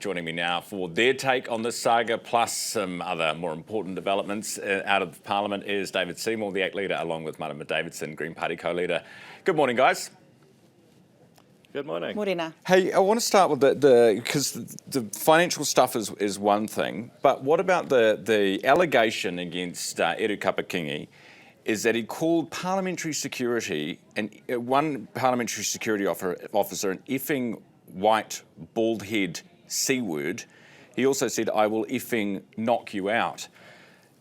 joining me now for their take on this saga, plus some other more important developments out of Parliament, is David Seymour, the ACT leader, along with Marama Davidson, Green Party co-leader. Good morning, guys. Good morning. Morena. Hey, I want to start with because the financial stuff is one thing, but what about the allegation against Eru Kapakingi is that he called parliamentary security and one parliamentary security officer an effing white bald head C word. He also said, "I will effing knock you out."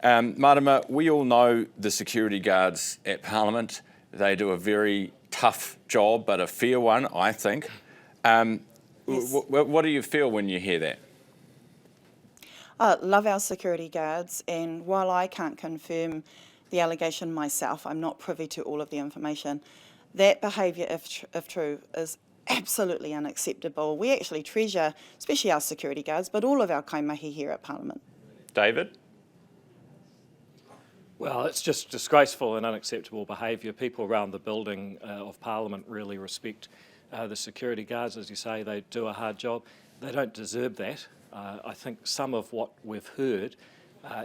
Marama, we all know the security guards at Parliament. They do a very tough job, but a fair one, I think. Yes. What do you feel when you hear that? Love our security guards, and while I can't confirm the allegation myself, I'm not privy to all of the information. That behaviour, if true, is absolutely unacceptable. We actually treasure, especially our security guards, but all of our kaimahi here at Parliament. David? Well, it's just disgraceful and unacceptable behaviour. People around the building of Parliament really respect the security guards. As you say, they do a hard job. They don't deserve that. I think some of what we've heard,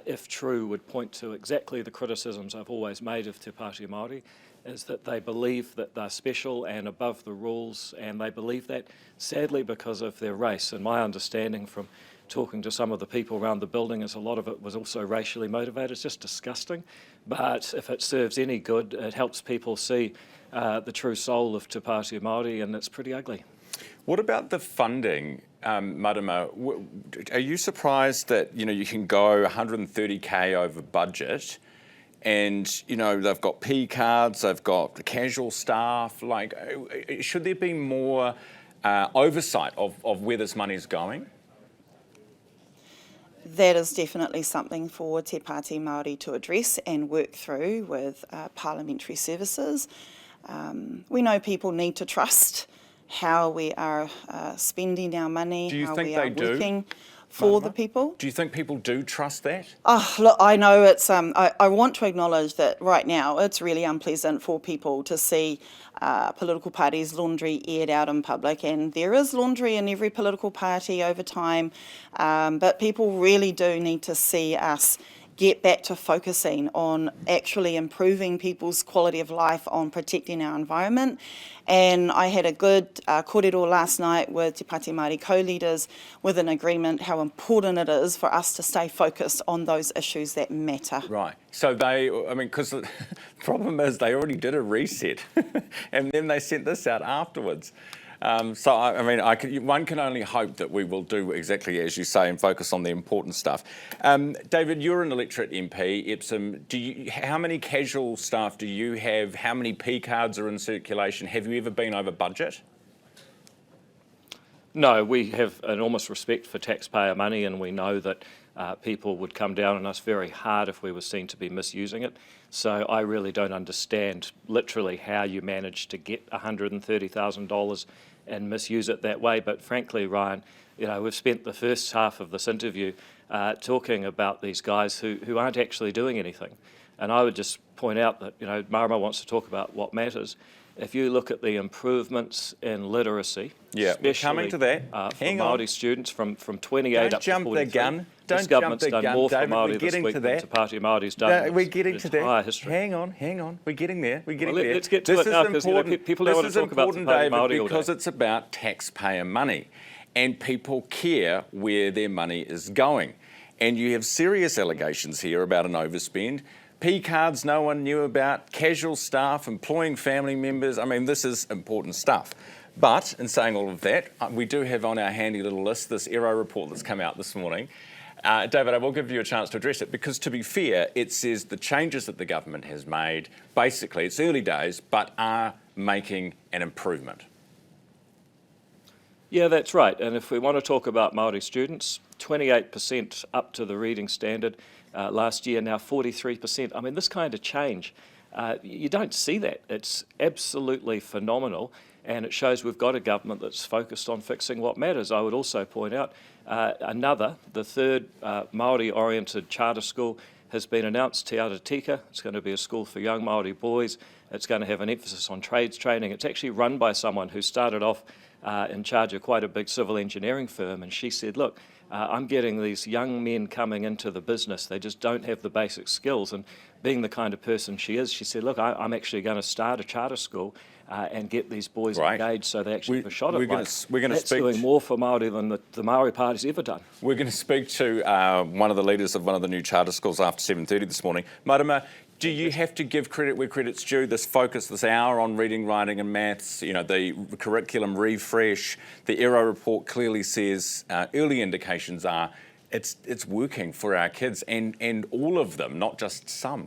if true, would point to exactly the criticisms I've always made of Te Pāti Māori, is that they believe that they're special and above the rules, and they believe that, sadly, because of their race. And my understanding from talking to some of the people around the building is a lot of it was also racially motivated. It's just disgusting. But if it serves any good, it helps people see the true soul of Te Pāti Māori, and it's pretty ugly. What about the funding, Marama? Are you surprised that you can go 130k over budget, and they've got P cards, they've got the casual staff? Like, should there be more oversight of where this money is going? That is definitely something for Te Pāti Māori to address and work through with parliamentary services. We know people need to trust how we are spending our money, how we are working for the people. Do you think people do trust that? Oh, look, I know it's. I want to acknowledge that right now it's really unpleasant for people to see political parties' laundry aired out in public, and there is laundry in every political party over time, but people really do need to see us get back to focusing on actually improving people's quality of life, on protecting our environment. And I had a good kōrero last night with Te Pāti Māori co-leaders with an agreement how important it is for us to stay focused on those issues that matter. Right. So because the problem is they already did a reset and then they sent this out afterwards. One can only hope that we will do exactly as you say and focus on the important stuff. David, you're an electorate MP, Epsom. How many casual staff do you have? How many P cards are in circulation? Have you ever been over budget? No, we have enormous respect for taxpayer money, and we know that people would come down on us very hard if we were seen to be misusing it. So I really don't understand literally how you managed to get $130,000 and misuse it that way. But frankly, Ryan, we've spent the first half of this interview talking about these guys who aren't actually doing anything. And I would just point out that, Marama wants to talk about what matters. If you look at the improvements in literacy, especially coming to that. For Māori students from 28 up to 43. Don't jump the gun. This government's done more for Māori this week than Te Pāti Māori's done. We're getting to that. History. Hang on. We're getting there. Let's get to it now, because people don't want to talk about Te Pāti Māori all day. Because it's about taxpayer money, and people care where their money is going. And you have serious allegations here about an overspend. P cards no one knew about, casual staff, employing family members. This is important stuff. But in saying all of that, we do have on our handy little list this Aero report that's come out this morning. David, I will give you a chance to address it because, to be fair, it says the changes that the government has made, basically, it's early days, but are making an improvement. Yeah, that's right. And if we want to talk about Māori students, 28% up to the reading standard last year, now 43%. This kind of change, you don't see that. It's absolutely phenomenal, and it shows we've got a government that's focused on fixing what matters. I would also point out the third Māori-oriented charter school has been announced, Te Aratika. It's going to be a school for young Māori boys. It's going to have an emphasis on trades training. It's actually run by someone who started off in charge of quite a big civil engineering firm, and she said, look, I'm getting these young men coming into the business. They just don't have the basic skills. And being the kind of person she is, she said, look, I'm actually going to start a charter school and get these boys engaged so they actually have a shot at life. That's doing more for Māori than the Māori Party's ever done. We're going to speak to one of the leaders of one of the new charter schools after 7:30 this morning. Marama, do you have to give credit where credit's due? This focus, this hour on reading, writing and maths, you know, the curriculum refresh, the ERO report clearly says early indications are it's working for our kids and all of them, not just some.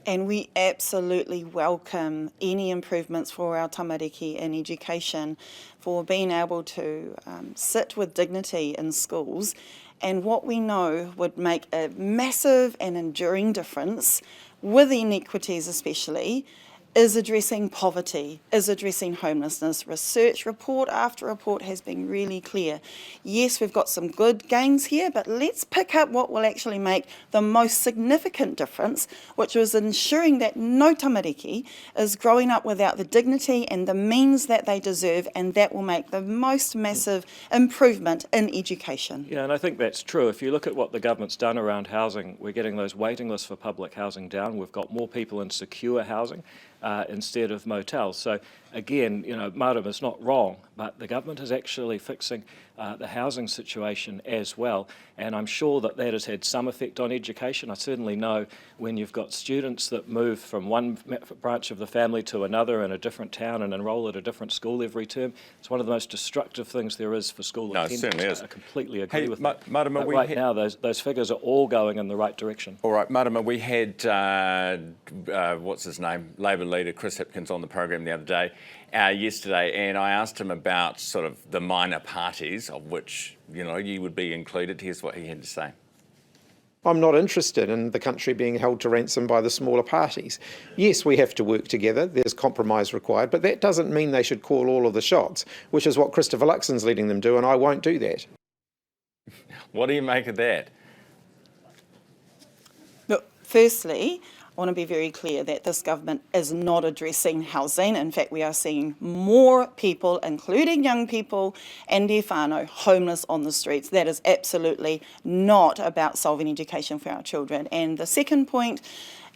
And we absolutely welcome any improvements for our tamariki in education, for being able to sit with dignity in schools. And what we know would make a massive and enduring difference, with inequities especially, is addressing poverty, is addressing homelessness. Research report after report has been really clear. Yes, we've got some good gains here, but let's pick up what will actually make the most significant difference, which is ensuring that no tamariki is growing up without the dignity and the means that they deserve, and that will make the most massive improvement in education. Yeah, and I think that's true. If you look at what the government's done around housing, we're getting those waiting lists for public housing down. We've got more people in secure housing instead of motels. So again, you know, Marama's not wrong, but the government is actually fixing the housing situation as well. And I'm sure that that has had some effect on education. I certainly know when you've got students that move from one branch of the family to another in a different town and enrol at a different school every term, it's one of the most destructive things there is for school attendance. No, it certainly is. I completely agree with that. Marama, but right now, those figures are all going in the right direction. All right, Marama, we had, what's his name, Labor leader Chris Hipkins on the program the other day, yesterday, and I asked him about sort of the minor parties, of which, you know, you would be included. Here's what he had to say. I'm not interested in the country being held to ransom by the smaller parties. Yes, we have to work together, there's compromise required, but that doesn't mean they should call all of the shots, which is what Christopher Luxon's letting them do, and I won't do that. What do you make of that? Look, firstly, I want to be very clear that this government is not addressing housing. In fact, we are seeing more people, including young people and their whānau, homeless on the streets. That is absolutely not about solving education for our children. And the second point,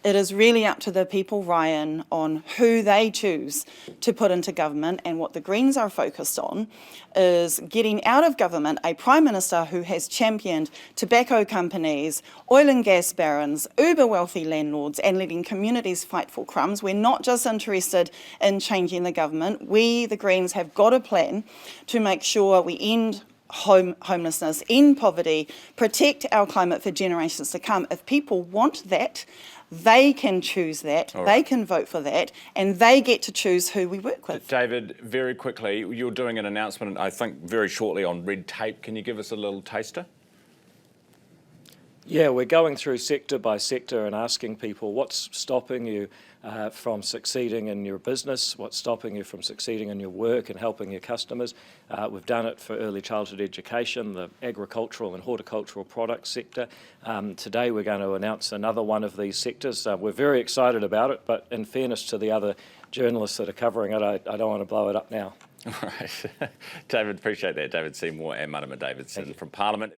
it is really up to the people, Ryan, on who they choose to put into government, and what the Greens are focused on is getting out of government a Prime Minister who has championed tobacco companies, oil and gas barons, uber wealthy landlords, and letting communities fight for crumbs. We're not just interested in changing the government. We, the Greens, have got a plan to make sure we end homelessness, end poverty, protect our climate for generations to come. If people want that, they can choose that, they can vote for that, and they get to choose who we work with. David, very quickly, you're doing an announcement, I think, very shortly on red tape. Can you give us a little taster? Yeah, we're going through sector by sector and asking people what's stopping you from succeeding in your business, what's stopping you from succeeding in your work and helping your customers. We've done it for early childhood education, the agricultural and horticultural products sector. Today we're going to announce another one of these sectors. We're very excited about it, but in fairness to the other journalists that are covering it, I don't want to blow it up now. All right. David, appreciate that. David Seymour and Marama Davidson from Parliament.